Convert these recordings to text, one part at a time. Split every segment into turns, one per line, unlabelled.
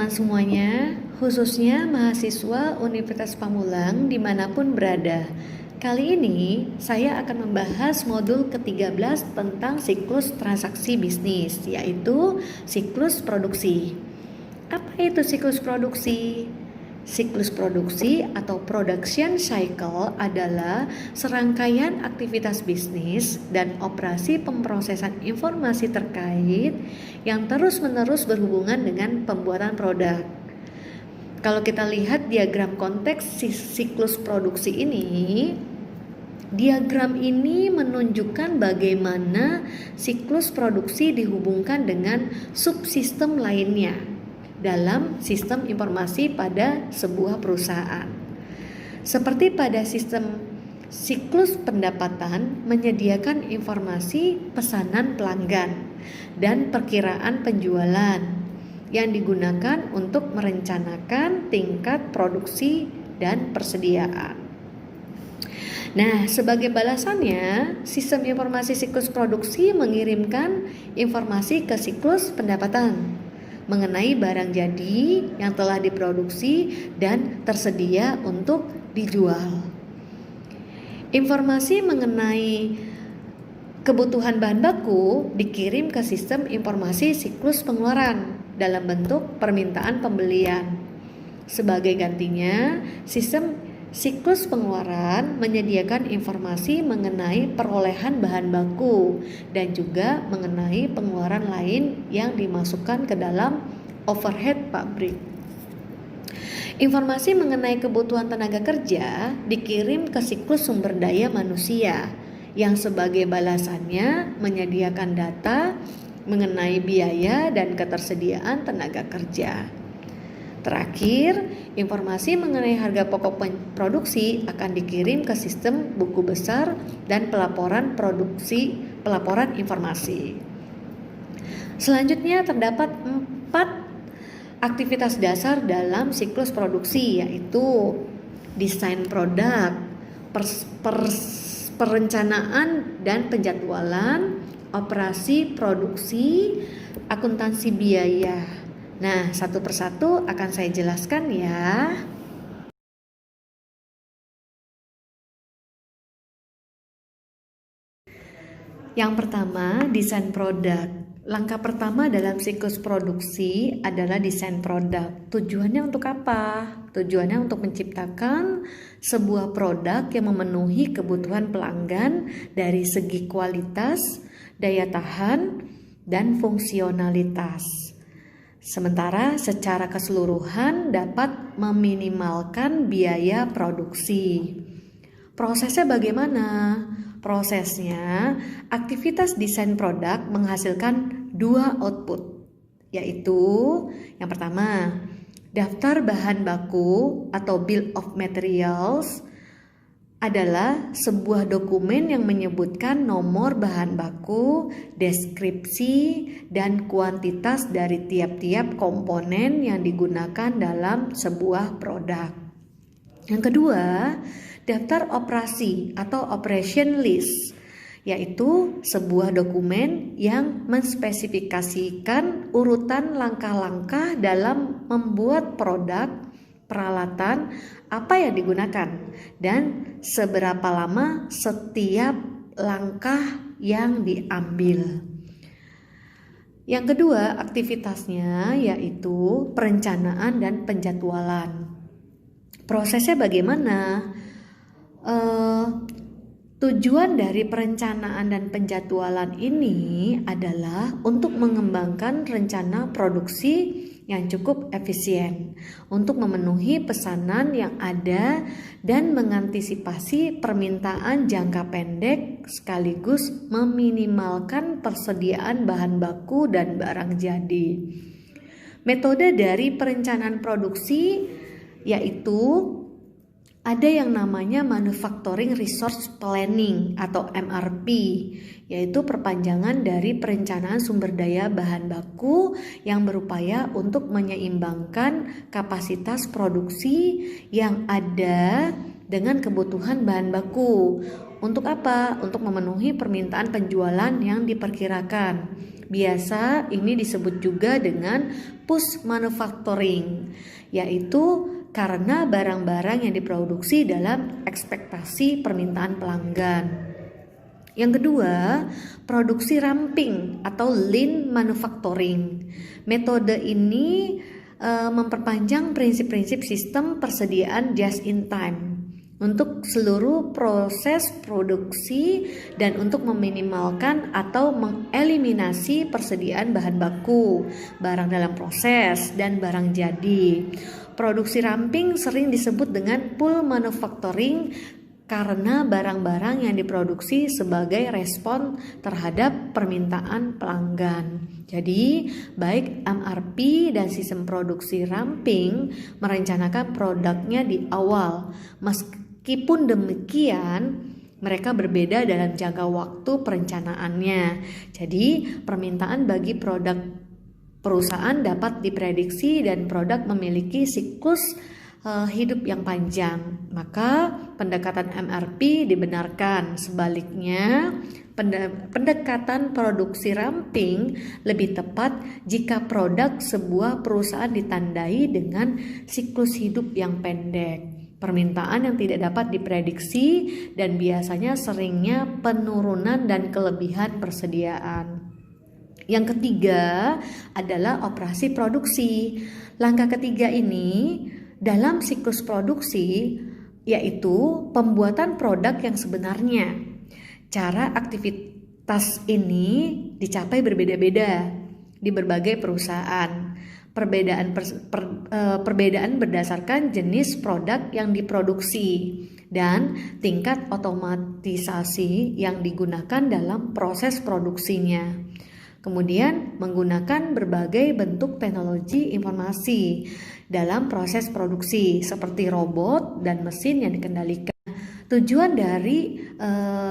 teman-teman semuanya, khususnya mahasiswa Universitas Pamulang dimanapun berada. Kali ini saya akan membahas modul ke-13 tentang siklus transaksi bisnis, yaitu siklus produksi. Apa itu siklus produksi? Siklus produksi atau production cycle adalah serangkaian aktivitas bisnis dan operasi pemrosesan informasi terkait yang terus-menerus berhubungan dengan pembuatan produk. Kalau kita lihat diagram konteks siklus produksi ini, diagram ini menunjukkan bagaimana siklus produksi dihubungkan dengan subsistem lainnya dalam sistem informasi pada sebuah perusahaan. Seperti pada sistem siklus pendapatan menyediakan informasi pesanan pelanggan dan perkiraan penjualan yang digunakan untuk merencanakan tingkat produksi dan persediaan. Nah, sebagai balasannya, sistem informasi siklus produksi mengirimkan informasi ke siklus pendapatan mengenai barang jadi yang telah diproduksi dan tersedia untuk dijual. Informasi mengenai kebutuhan bahan baku dikirim ke sistem informasi siklus pengeluaran dalam bentuk permintaan pembelian. Sebagai gantinya, sistem siklus pengeluaran menyediakan informasi mengenai perolehan bahan baku dan juga mengenai pengeluaran lain yang dimasukkan ke dalam overhead pabrik. Informasi mengenai kebutuhan tenaga kerja dikirim ke siklus sumber daya manusia yang sebagai balasannya menyediakan data mengenai biaya dan ketersediaan tenaga kerja. Terakhir, informasi mengenai harga pokok produksi akan dikirim ke sistem buku besar dan pelaporan informasi. Selanjutnya terdapat 4 aktivitas dasar dalam siklus produksi, yaitu desain produk, perencanaan dan penjadwalan, operasi produksi, akuntansi biaya. Nah, satu persatu akan saya jelaskan ya. Yang pertama, desain produk. Langkah pertama dalam siklus produksi adalah desain produk. Tujuannya untuk apa? Tujuannya untuk menciptakan sebuah produk yang memenuhi kebutuhan pelanggan dari segi kualitas, daya tahan, dan fungsionalitas. Sementara secara keseluruhan dapat meminimalkan biaya produksi. Prosesnya bagaimana? Prosesnya, aktivitas desain produk menghasilkan 2 output, yaitu yang pertama, daftar bahan baku atau bill of materials adalah sebuah dokumen yang menyebutkan nomor bahan baku, deskripsi, dan kuantitas dari tiap-tiap komponen yang digunakan dalam sebuah produk. Yang kedua, daftar operasi atau operation list, yaitu sebuah dokumen yang menspesifikasikan urutan langkah-langkah dalam membuat produk, peralatan, apa yang digunakan, dan seberapa lama setiap langkah yang diambil. Yang kedua aktivitasnya yaitu perencanaan dan penjadwalan. Prosesnya bagaimana? Tujuan dari perencanaan dan penjadwalan ini adalah untuk mengembangkan rencana produksi yang cukup efisien untuk memenuhi pesanan yang ada dan mengantisipasi permintaan jangka pendek sekaligus meminimalkan persediaan bahan baku dan barang jadi. Metode dari perencanaan produksi yaitu ada yang namanya Manufacturing Resource Planning atau MRP, yaitu perpanjangan dari perencanaan sumber daya bahan baku yang berupaya untuk menyeimbangkan kapasitas produksi yang ada dengan kebutuhan bahan baku. Untuk apa? Untuk memenuhi permintaan penjualan yang diperkirakan. Biasa ini disebut juga dengan push manufacturing, yaitu karena barang-barang yang diproduksi dalam ekspektasi permintaan pelanggan. Yang kedua, produksi ramping atau lean manufacturing. Metode ini memperpanjang prinsip-prinsip sistem persediaan just in time untuk seluruh proses produksi dan untuk meminimalkan atau mengeliminasi persediaan bahan baku, barang dalam proses, dan barang jadi. Produksi ramping sering disebut dengan pull manufacturing karena barang-barang yang diproduksi sebagai respon terhadap permintaan pelanggan. Jadi, baik MRP dan sistem produksi ramping merencanakan produknya di awal. Meskipun demikian, mereka berbeda dalam jangka waktu perencanaannya. Jadi, permintaan bagi produk perusahaan dapat diprediksi dan produk memiliki siklus hidup yang panjang. Maka pendekatan MRP dibenarkan. Sebaliknya, pendekatan produksi ramping lebih tepat jika produk sebuah perusahaan ditandai dengan siklus hidup yang pendek, permintaan yang tidak dapat diprediksi, dan biasanya seringnya penurunan dan kelebihan persediaan. Yang ketiga adalah operasi produksi. Langkah ketiga ini dalam siklus produksi yaitu pembuatan produk yang sebenarnya. Cara aktivitas ini dicapai berbeda-beda di berbagai perusahaan. Perbedaan berdasarkan jenis produk yang diproduksi dan tingkat otomatisasi yang digunakan dalam proses produksinya. Kemudian menggunakan berbagai bentuk teknologi informasi dalam proses produksi seperti robot dan mesin yang dikendalikan. Tujuan dari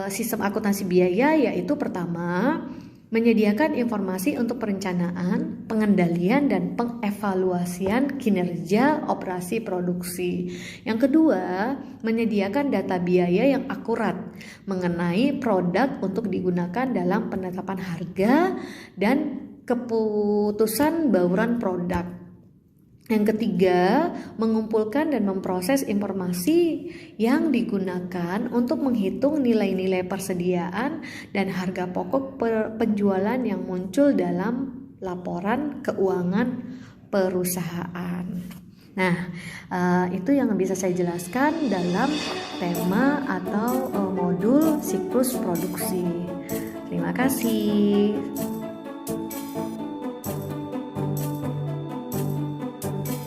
sistem akuntansi biaya yaitu pertama, menyediakan informasi untuk perencanaan, pengendalian, dan pengevaluasian kinerja operasi produksi. Yang kedua, menyediakan data biaya yang akurat mengenai produk untuk digunakan dalam penetapan harga dan keputusan bauran produk. Yang ketiga, mengumpulkan dan memproses informasi yang digunakan untuk menghitung nilai-nilai persediaan dan harga pokok penjualan yang muncul dalam laporan keuangan perusahaan. Nah, itu yang bisa saya jelaskan dalam tema atau modul siklus produksi. Terima kasih.